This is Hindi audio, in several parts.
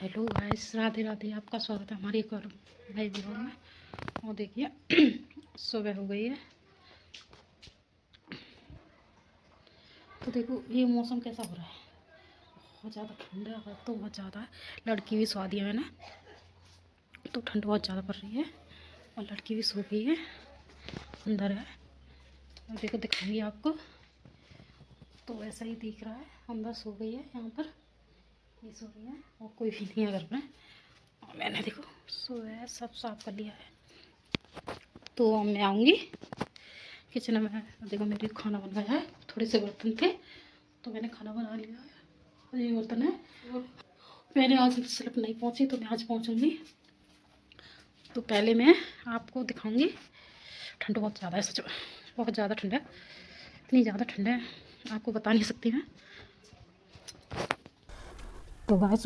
Hello guys, Radhe Radhe. आपका स्वागत है हमारी एक और नई वीडियो में। और देखिए सुबह हो गई है तो देखो ये मौसम कैसा हो रहा है। बहुत ज़्यादा ठंडा है तो बहुत ज़्यादा है। लड़की भी सो दी है मैंने, तो ठंड बहुत ज़्यादा पड़ रही है। और लड़की भी सो गई है, अंदर है। और देखो दिखाऊंगी आपको, तो ऐसा ही दिख रहा है। अंदर सो गई है, यहाँ पर ये सो रही है और कोई भी नहीं है घर में। और मैंने देखो सुबह सब साफ कर लिया है। तो अब मैं आऊँगी किचन में। देखो मेरे खाना बनाया है, थोड़े से बर्तन थे तो मैंने खाना बना लिया है। और ये बर्तन है, मैंने आज सिर्फ नहीं पहुँची तो मैं आज पहुँचूँगी। तो पहले मैं आपको दिखाऊँगी। ठंड बहुत ज़्यादा है, सच में बहुत ज़्यादा ठंड है। इतनी ज़्यादा ठंड है आपको बता नहीं सकती मैं। तो गाइस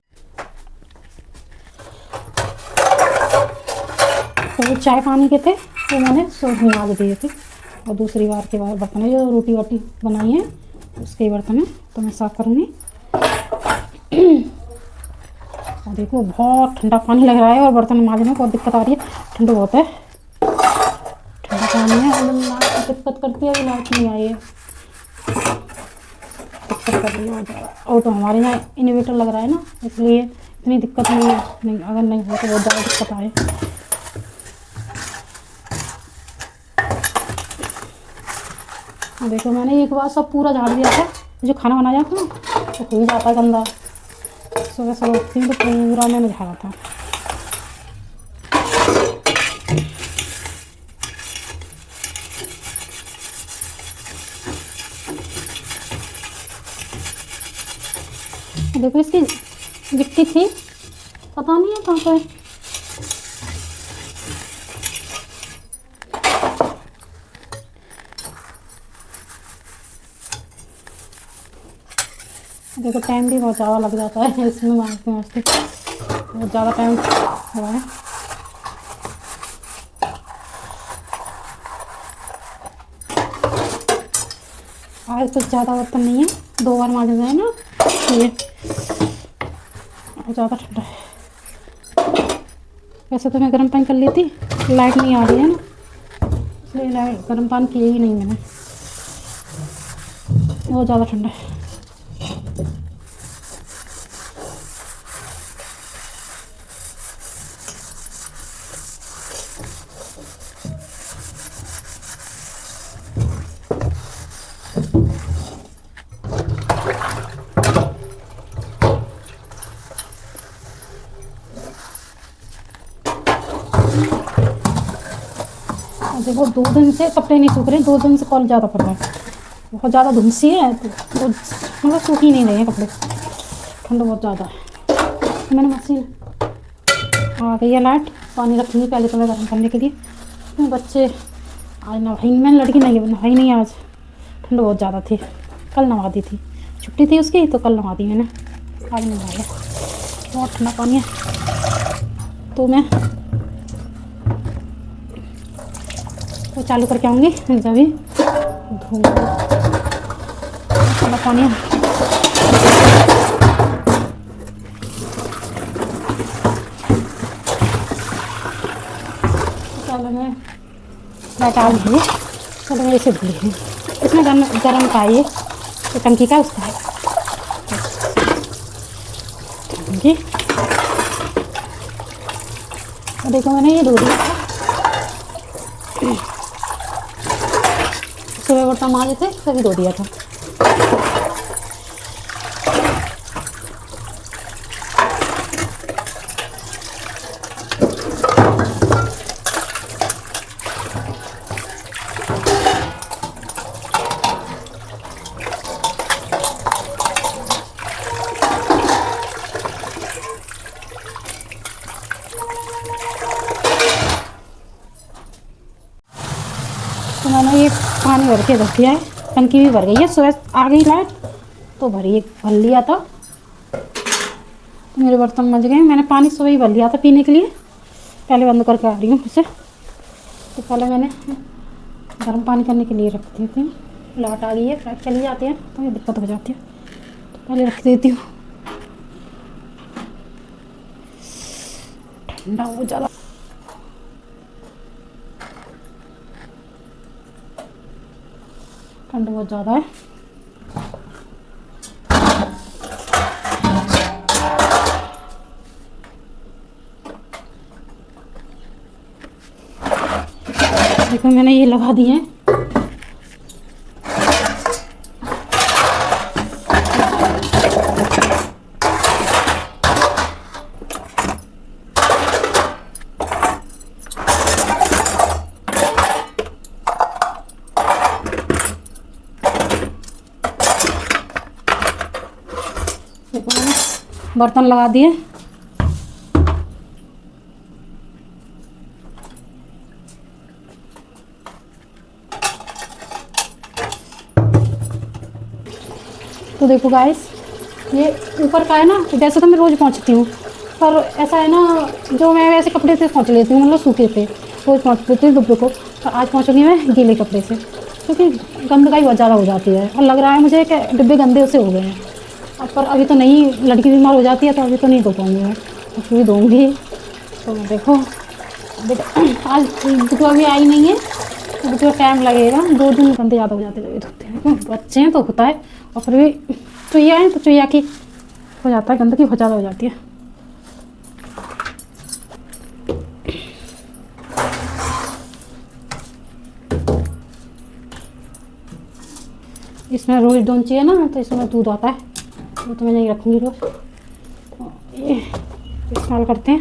तो चाय पानी के थे तो मैंने सूख में आग दिए थे। और दूसरी बार के बाद बर्तन है जो रोटी वोटी बनाई है उसके बर्तन है तो मैं साफ़ करूँगी। और देखो बहुत ठंडा पानी लग रहा है और बर्तन मांजने में बहुत दिक्कत आ रही है। ठंड बहुत है, ठंडा पानी है। दिक्कत करती है, लाइट नहीं आई है, दिक्कत कर रही है। और तो हमारे यहाँ इन्वर्टर लग रहा है ना, इसलिए इतनी दिक्कत नहीं है। नहीं अगर नहीं हो तो बहुत ज़्यादा दिक्कत आए। देखो मैंने एक बार सब पूरा झाड़ दिया था। जो खाना बनाया था ना तो हो ही जाता है गंदा। सुबह सुबह उठती हूँ तो पूरा मैंने झाड़ा था। देखो इसकी गिट्टी थी, पता नहीं है कहाँ पर। देखो टाइम भी बहुत ज़्यादा लग जाता है इसमें मांजते मांजते, बहुत ज़्यादा टाइम हुआ है। आज कुछ ज़्यादा बर्तन नहीं है, 2 बार मांज गए ना, ये ज़्यादा ठंडा है। वैसे तो मैं गर्म पानी कर ली थी, लाइट नहीं आ रही है ना, इसलिए लाइट गर्म पानी किया ही नहीं मैंने। बहुत ज़्यादा ठंडा है। देखो 2 दिन से कपड़े नहीं सूख रहे, 2 दिन से कॉल ज़्यादा पड़ रहा है। बहुत ज़्यादा धुंसी है तो मतलब सूख ही नहीं रहे हैं कपड़े, ठंड बहुत ज़्यादा है। मैंने मशीन आ गई है, लाइट पानी रखी है पहले तो मैं गर्म करने के लिए। तो बच्चे आज नहाई, मैंने लड़की नहीं नहाई नहीं आज, ठंड बहुत ज़्यादा थी। कल नहा दी थी, छुट्टी थी उसकी तो कल नहा दी मैंने, आज नहीं नहाया। बहुत ठंडा पानी है तो मैं तो चालू करके आऊँगी जब भी धूप ठंडा पानी है। चलो मैं लाइट आ गई है, चलो मैं इसे धुली हूँ। इसमें गर्म का ये तो टंकी का उसका है टंकी। देखो मैंने ये धो दिया था, सुबह बर्तन मांजे थे तभी धो दिया था। तो मैंने ये पानी भर के रख दिया है, टंकी भी भर गई है। सुबह आ गई लाइट तो भर लिया था। तो मेरे बर्तन मज गए, मैंने पानी सुबह ही भर लिया था पीने के लिए। पहले बंद करके आ रही हूँ फिर से। तो पहले मैंने गर्म पानी करने के लिए रख देती हूँ। लाइट आ गई है, लाइट चली जाती है तो ये दिक्कत हो जाती है, तो पहले रख देती हूँ। ठंडा बहुत ज़्यादा। ठंड बहुत ज़्यादा है। देखो मैंने ये लगा दिए हैं। देखो मैंने बर्तन लगा दिए। तो देखो गाइस, ये ऊपर का है ना, वैसे तो मैं रोज़ पोंछती हूँ, पर ऐसा है ना, जो मैं वैसे कपड़े से पोंछ लेती हूँ, मतलब सूखे पे रोज़ पोंछ लेती हूँ डिब्बे को, पर आज पोंछूंगी मैं गीले कपड़े से, क्योंकि गंदगाई बहुत ज़्यादा हो जाती है और लग रहा है मुझे कि डिब्बे गंदे से हो गए हैं। पर अभी तो नहीं, लड़की बीमार हो जाती है तो अभी तो नहीं धो पाऊँगी मैं, फिर धोऊँगी। तो देखो बेटा, आज तो अभी आई नहीं है तो टाइम लगेगा, 2 दिन गंदे ज़्यादा हो जाते हैं धोते हैं, क्यों बच्चे हैं तो होता है, और फिर भी चुईया है तो चुईया की हो जाता है, गंदगी बहुत ज़्यादा हो जाती है। इसमें रोज़ डोंची है ना, तो इसमें दूध आता है, वो तो मैं नहीं रखूँगी रोज़। ये इस्तेमाल करते हैं।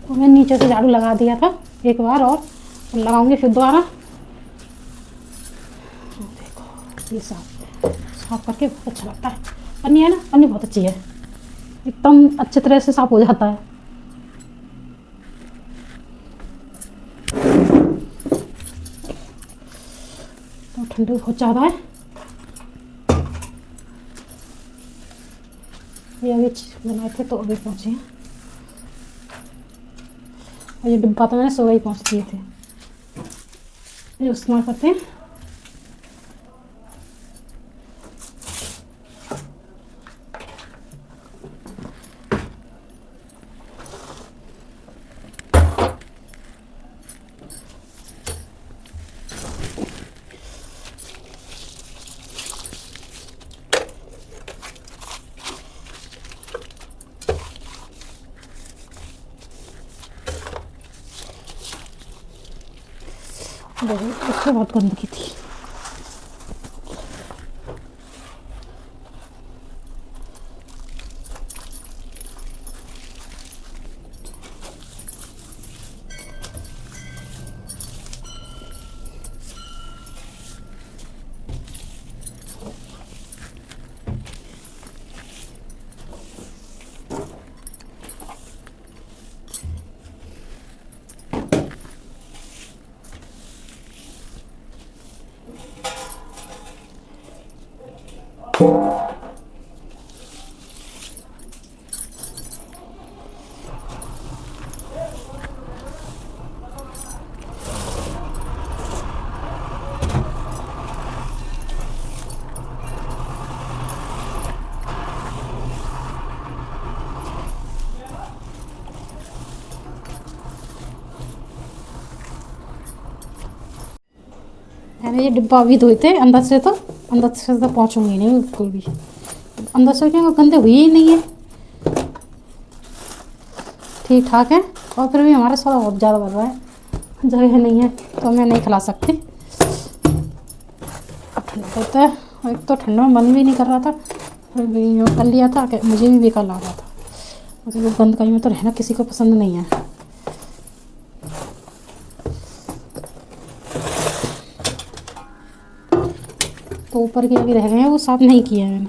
तो मैं नीचे से झाड़ू लगा दिया था एक बार, और लगाऊंगी फिर दोबारा। देखो ये साफ करके बहुत अच्छा लगता है। पन्नी है ना, पन्नी बहुत अच्छी है, एकदम अच्छे तरह से साफ हो जाता है। तो ठंडी बहुत ज़्यादा है। ये अभी बनाए थे तो अभी पहुँचे हैं, और ये डिब्बा तो मैंने सुबह ही पहुँच दिए थे। ये इस्तेमाल करते हैं। उससे बहुत गंदगी थी। मैंने ये डिब्बा भी धोए थे अंदर से तो पहुँचूंगी नहीं बिल्कुल भी, अंदर से क्या गंदे हुए ही नहीं है, ठीक ठाक है। और फिर भी हमारा सौदा बहुत ज़्यादा बढ़ रहा है, जगह नहीं है तो मैं नहीं खिला सकती। अब ठंडा होता है, और एक तो ठंड में मन भी नहीं कर रहा था, फिर भी यूँ कर लिया था कि मुझे भी बेकार लग रहा था, मतलब गंदगी में तो रहना किसी को पसंद नहीं है। तो ऊपर के अभी रह गए हैं, वो साफ़ नहीं किया है मैंने।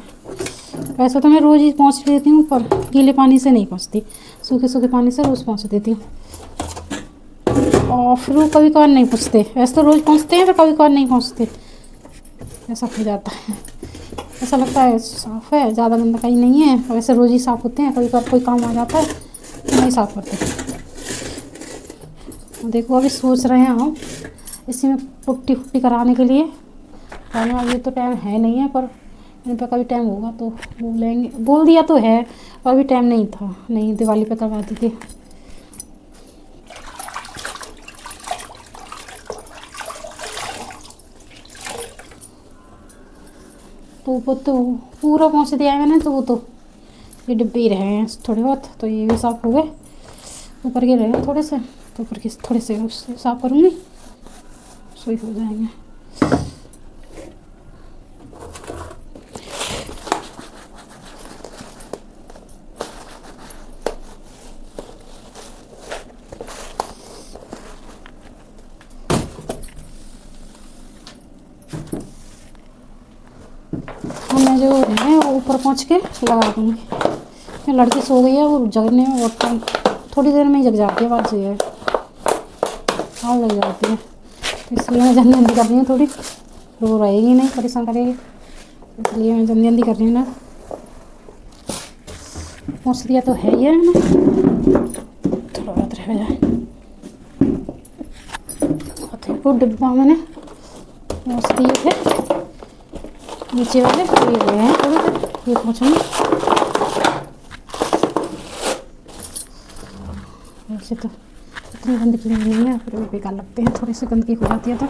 वैसे तो मैं रोज़ ही पोंछ देती हूँ, पर गीले पानी से नहीं पोंछती, सूखे सूखे पानी से रोज़ पोंछ देती हूँ। और फिर वो कभी कभार नहीं पोंछते, वैसे तो रोज़ पोंछते हैं, पर कभी कभार नहीं पोंछते, ऐसा हो जाता है। ऐसा लगता है साफ़ है, ज़्यादा गंदा कहीं नहीं है, वैसे रोज़ ही साफ़ होते हैं, कभी कभार कोई काम आ जाता है तो नहीं साफ़ करते। देखो अभी सोच रहे हैं हम इसी में पुट्टी फुट्टी कराने के लिए, खाने वाली तो टाइम है नहीं है, पर इन पर कभी टाइम होगा तो वो लेंगे, बोल दिया तो है, और अभी टाइम नहीं था, नहीं दिवाली पे करवाती थी। तो वो तो पूरा पहुँच दिया है मैंने, तो वो तो ये डिब्बे ही रहे हैं थोड़े बहुत, तो ये भी साफ़ हो गए। ऊपर के रहे थोड़े से, तो ऊपर के थोड़े से उससे साफ़ करूँगी, सही हो जाएंगे। मैं जो है वो ऊपर पहुँच के लगा दूँगी। लड़की सो गई है, वो जगने में बहुत टाइम, थोड़ी देर में ही जग जाती है, बात ये है, हाँ लग जाती है, तो इसलिए मैं जल्दी जल्दी कर रही हूँ थोड़ी, रो रहेगी नहीं, परेशान करेगी, इसलिए मैं जल्दी जल्दी कर रही हूँ ना। पहुँच दिया तो है ही है ना, थोड़ा बहुत रह जाए। वो डिब्बा मैंने पहुँच दिए थे नीचे वाले, ये गए हैं थोड़े देर, ये पहुँचेंगे। वैसे तो इतनी गंदगी नहीं है, फिर भी बेकार लगते हैं, थोड़ी सी गंदगी हो जाती है तो।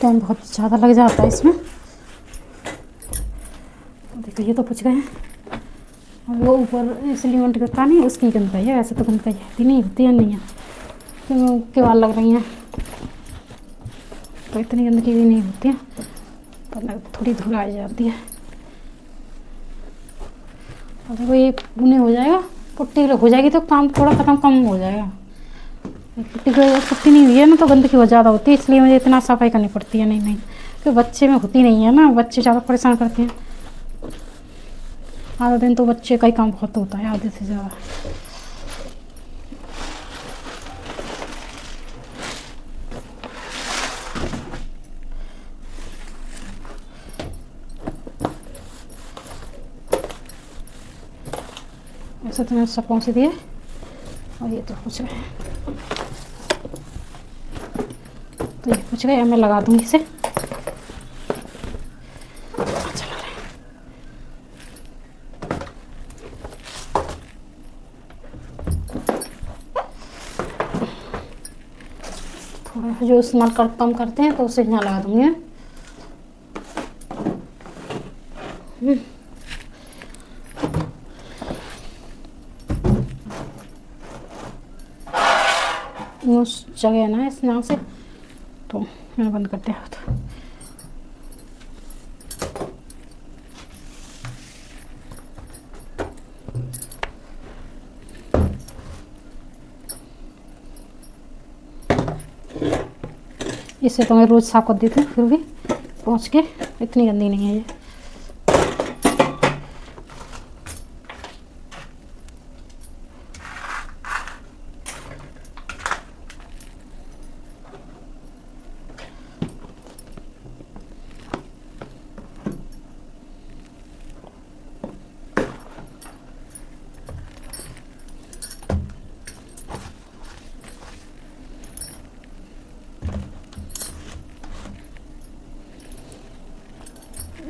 टाइम बहुत ज़्यादा लग जाता है इसमें। देखो ये तो पूछ गए हैं, वो ऊपर सीमेंट का नहीं, उसकी गंदगी है, वैसे तो गंदगी होती नहीं, होती है नहीं है, क्यों केवाल लग रही हैं तो इतनी गंदगी भी नहीं होती है, पर थोड़ी धूल आ जाती है। और देखो ये बुने हो जाएगा, पुट्टी हो जाएगी तो काम थोड़ा ख़त्म कम हो जाएगा। पुट्टी नहीं हुई है ना, तो गंदगी बहुत ज़्यादा होती है, इसलिए मुझे इतना सफाई करनी पड़ती है। नहीं तो बच्चे में होती नहीं है ना, बच्चे ज़्यादा परेशान करते हैं। आधा दिन तो बच्चे का ही काम बहुत होता है, आधे से ज़्यादा। ऐसे तो मैंने सब पहुँच दिए, और ये तो पूछ गए, तो ये पूछ गए, मैं लगा दूँगी इसे। थोड़ा जो इस्तेमाल कम करते हैं तो उसे यहाँ लगा दूँगी। उस जगह ना इस यहाँ से, तो मैं बंद करते हैं तो। इसे तो मैं रोज़ साफ कर देती हूँ, फिर भी पहुँच के इतनी गंदी नहीं है ये।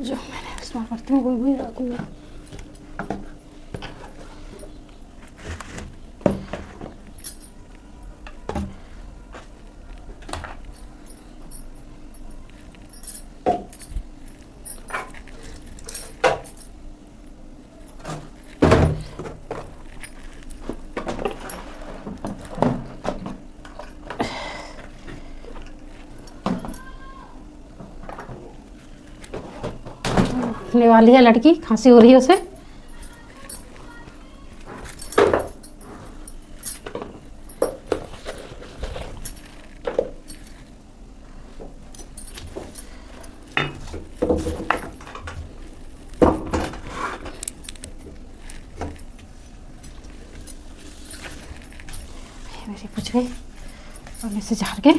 जो मैंने इस्तेमाल करती हूँ वही रखूँगी। उठने वाली है लड़की, खांसी हो रही है उसे। मेरी पूछ गई, और मैं इसे झाड़ के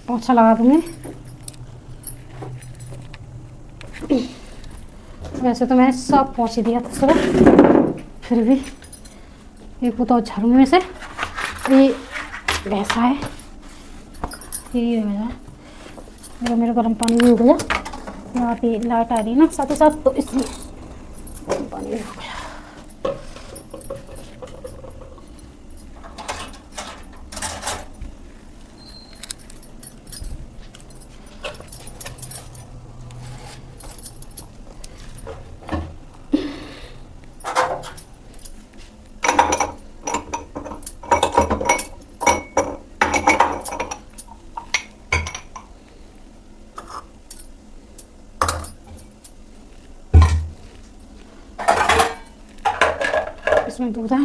पोंछा लगा दूँगी। वैसे तो मैंने सब पहुँच दिया था सुबह, फिर भी एक वो तो झाड़ू में से ये वैसा है, ये हो जाए। मेरा गर्म पानी भी हो गया, यहाँ पे लाइट आ रही है ना साथ ही साथ, तो इसलिए गर्म पानी भी हो गया। इसमें दूध है,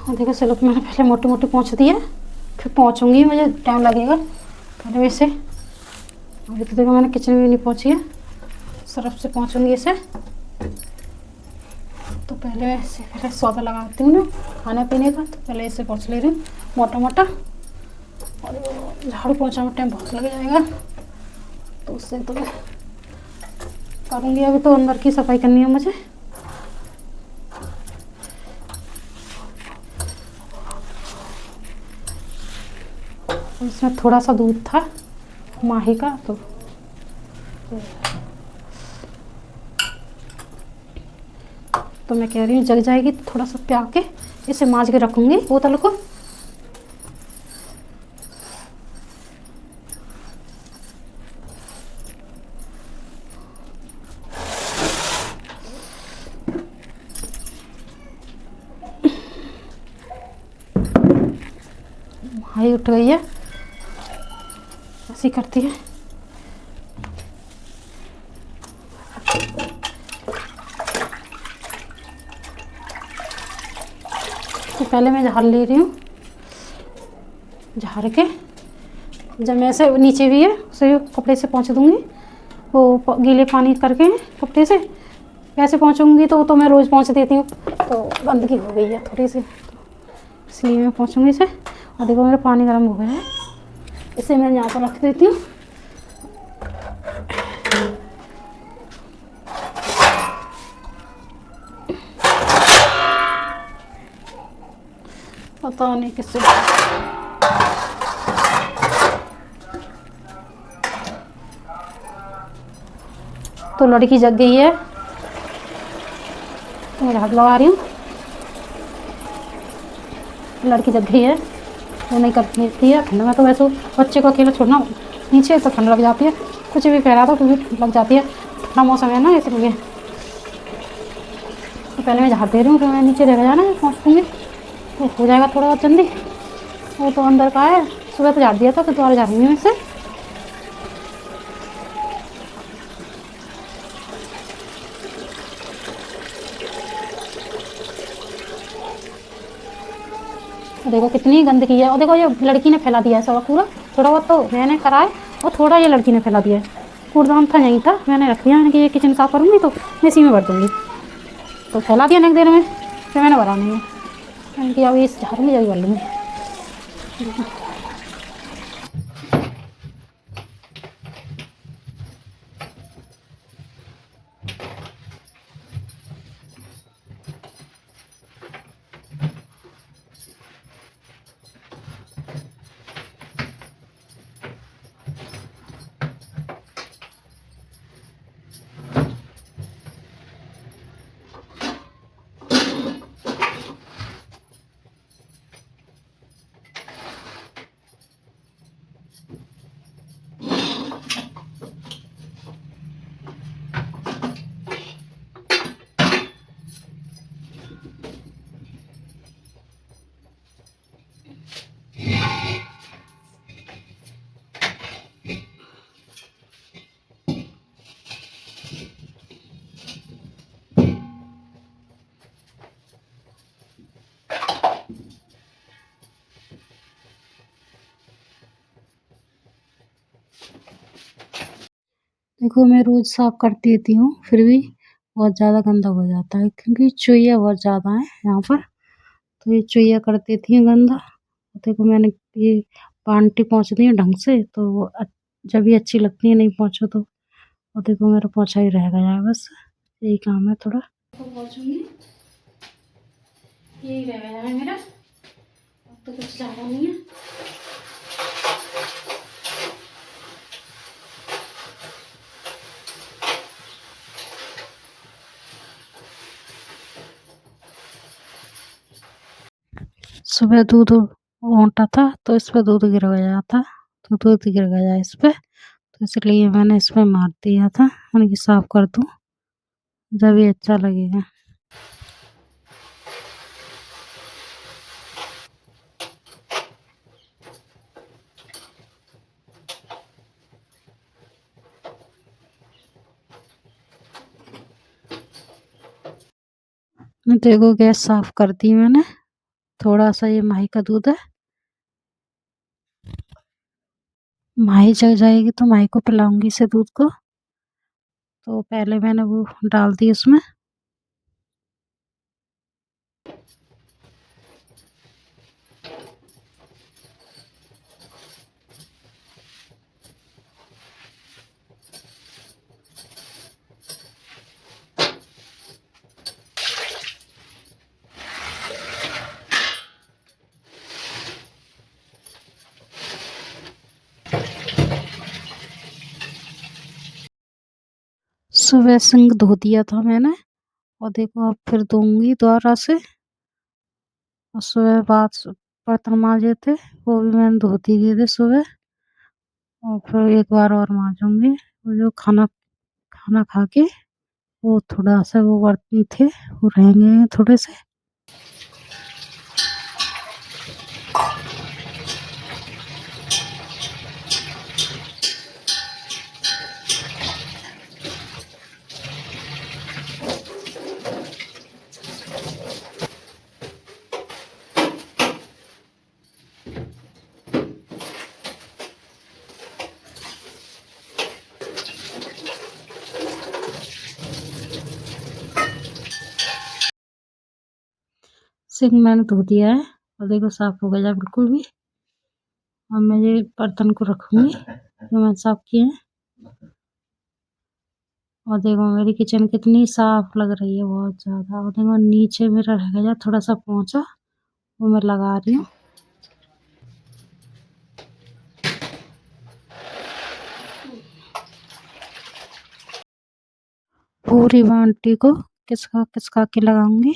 और देखो सिलक मैंने पहले मोटी मोटी पोंछ दी है, फिर पोंछूंगी, मुझे टाइम लगेगा पहले वैसे। अभी तो देखो मैंने किचन में नहीं पोंछी है, सर्फ से पोंछूंगी इसे। तो पहले ऐसे पहले सौदा लगाती हूँ ना खाने पीने का, तो पहले इसे पोंछ ले रही हूँ मोटा मोटा। और झाड़ू पोंछा में टाइम बहुत लग जाएगा, तो उससे तो मैं करूँगी। अभी तो अंदर की सफाई करनी है मुझे। इसमें थोड़ा सा दूध था माही का, तो मैं कह रही हूँ जग जाएगी तो थोड़ा सा प्या के इसे मांज के रखूँगी बोतल को। माही उठ गई है, ऐसी करती है। तो पहले मैं झाड़ ले रही हूँ, झाड़ के जब मैं ऐसे नीचे भी है उसे कपड़े से पोंछ दूँगी, वो गीले पानी करके कपड़े से कैसे पोंछूँगी। तो मैं रोज़ पोंछ देती हूँ, तो गंदगी हो गई है थोड़ी सी, तो इसलिए मैं पोंछूँगी इसे। और देखो मेरा पानी गर्म हो गया है, इसे मैं यहाँ पर रख देती हूँ। पता नहीं किससे तो लड़की जग गई है, तो मैं झाड़ू लगा रही हूँ। लड़की जग गई है, वो नहीं करती है ठंड में, तो वैसे बच्चे को अकेला छोड़ना नीचे तो ठंड लग जाती है, कुछ भी पहना तो भी लग जाती है, ठंडा मौसम है ना इसलिए। तो पहले मैं झाड़ दे रही हूँ, फिर मैं नीचे रह जाना है, पहुँच दूँगी तो हो जाएगा थोड़ा बहुत जल्दी। वो तो अंदर का है, सुबह तो झाड़ दिया था, तो दोबारा झाड़ूंगी मैं इसे। देखो कितनी गंदगी है, और देखो ये लड़की ने फैला दिया है सब पूरा। थोड़ा बहुत तो मैंने करा है और थोड़ा ये लड़की ने फैला दिया है। कूड़दान था यहीं था, मैंने रख दिया, मैंने कि ये किचन साफ करूँगी तो मैं इसी में भर दूँगी, तो फैला दिया नेक देर में, फिर मैंने भरा नहीं है। मैंने कि अब इस झाड़ूंगी जल्दी भर लूँगी। देखो मैं रोज़ साफ़ कर देती हूँ, फिर भी बहुत ज़्यादा गंदा हो जाता है क्योंकि चूहिया बहुत ज़्यादा हैं यहाँ पर, तो ये चूहिया कर देती हैं गंदा। देखो मैंने ये बाल्टी पोंछ दी है ढंग से, तो वो जब भी अच्छी लगती है, नहीं पोंछो तो और देखो मेरा पोंछा ही रह गया है बस, यही काम है थोड़ा। तो पोंछूँगी, यही रह गया है मेरा, अब तो कुछ ज़्यादा नहीं है। सुबह दूध औंटा था तो इस पे दूध गिर गया था, तो दूध गिर गया इस पे, तो इसलिए मैंने इसमें मार दिया था, मैंने कि साफ़ कर दूँ, जब ये अच्छा लगेगा। देखो गैस साफ़ कर दी मैंने, थोड़ा-सा ये माही का दूध है, माही जल जाएगी तो माही को पिलाऊँगी इसे दूध को, तो पहले मैंने वो डाल दी उसमें। सुबह सिंक धो दिया था मैंने और देखो अब फिर धोऊँगी दोबारा से, और सुबह बर्तन मांजे थे, वो भी मैंने धो दिए थे सुबह, और फिर एक बार और मांजूँगी। वो जो खाना खाना खा के वो थोड़ा-सा वो बर्तन थे, वो रह गए हैं थोड़े से। सिंक मैंने धो दिया है और देखो साफ़ हो गया बिल्कुल भी। अब मैं ये बर्तन को रखूँगी जो मैंने साफ़ किए हैं, और देखो मेरी किचन कितनी साफ़ लग रही है, बहुत ज़्यादा। और देखो नीचे मेरा रह गया थोड़ा-सा पोंछा, वो मैं लगा रही हूँ। पूरी बाल्टी को खिसका के लगाऊँगी।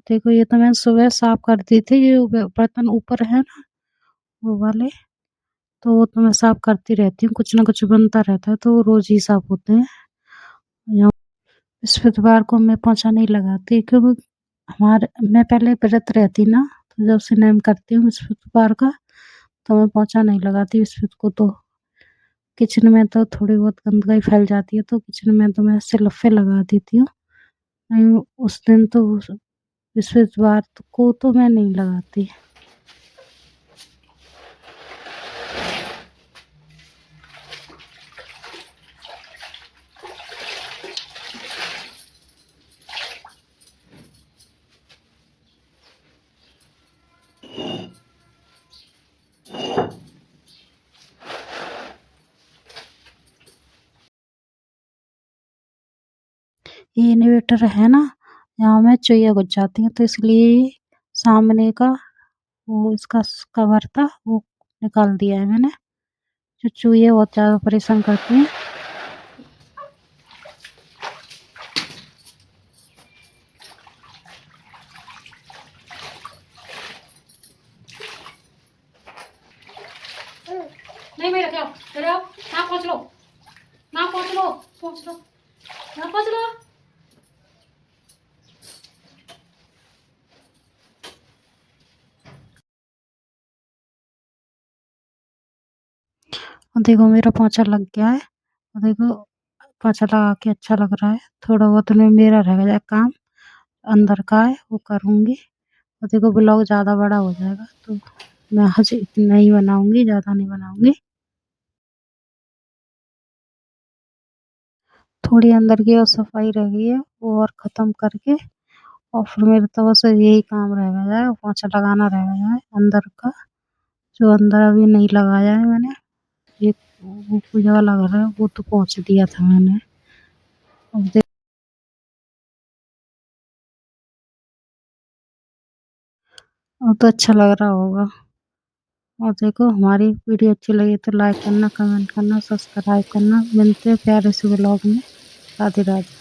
देखो ये तो मैंने सुबह साफ़ कर दी थी, ये बर्तन ऊपर है ना वो वाले, तो वो तो मैं साफ़ करती रहती हूँ, कुछ ना कुछ बनता रहता है तो वो रोज़ ही साफ़ होते हैं। यहाँ बृहस्पतिवार को मैं पोंछा नहीं लगाती क्योंकि मैं पहले व्रत रहती ना, तो जब से नेम करती हूँ बृहस्पतिवार का, तो मैं पोंछा नहीं लगाती बृहस्पति को तो। किचन में तो थोड़ी बहुत गंदगी फैल जाती है, तो किचन में तो मैं सिलफ़े लगा देती हूँ। नहीं उस दिन तो बृहस्पतिवार को तो मैं नहीं लगाती। ये इन्वर्टर है ना, यहाँ में चुहिया घुस जाती हैं, तो इसलिए सामने का वो इसका कवर था वो निकाल दिया है मैंने, जो चूहे बहुत ज़्यादा परेशान करती हैं। नहीं मेरा क्या इधर आओ, ना पहुँच लो, ना पहुँच लो, पहुँच लो, ना पहुँच लो। और देखो मेरा पोंछा लग गया है, और देखो पोंछा लगा के अच्छा लग रहा है। थोड़ा बहुत में मेरा रह गया काम अंदर का है वो करूँगी, और देखो ब्लॉग ज़्यादा बड़ा हो जाएगा तो मैं आज इतना ही बनाऊँगी, ज़्यादा नहीं बनाऊँगी। थोड़ी अंदर की और सफाई रह गई है, वो और ख़त्म करके और फिर मेरे तो बस यही काम रह गया है, पोंछा लगाना रह गया है अंदर का, जो अंदर अभी नहीं लगाया है मैंने। एक वो पूजा वाला घर है, वो तो पोंछ दिया था मैंने। अब देख, अब तो अच्छा लग रहा होगा। और देखो, हमारी वीडियो अच्छी लगी तो लाइक करना, कमेंट करना, सब्सक्राइब करना। मिलते हैं प्यारे से ब्लॉग में। राधे राधे।